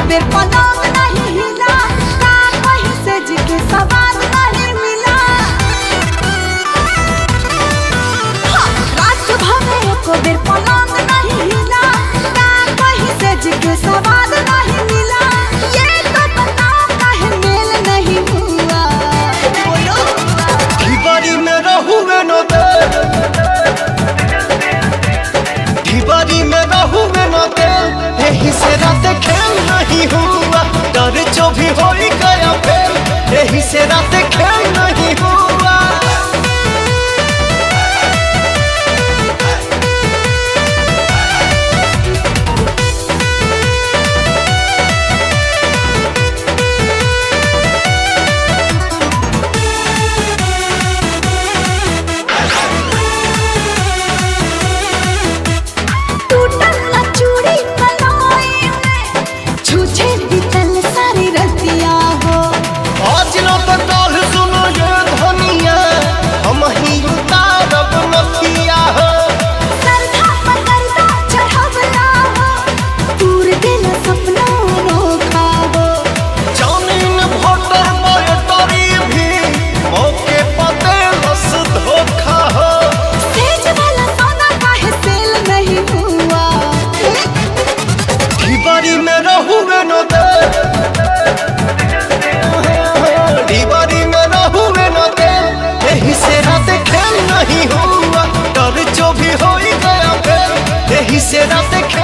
बेर पलंग नहीं हिला, का कहीं सेज के सवाद नहीं मिला। रात भर एको बेर पलंग नहीं हिला, का कहीं सेज के सवाद नहीं मिला। ये तो बताओ काहे मेल नहीं हुआ, बोलो। ढिबारी में रहुए न दे, ढिबारी में रहुए न दे, यही से रात खेल नहीं हुआ। डर जो भी हो गया फेल, यही से रात खेल नहीं हुआ। ढिबारी में रहुए न दे, ढिबारी में रहुए न दे, यही से रात खेल नहीं हुआ। डर जो भी हो गया फेल, यही से रात खेल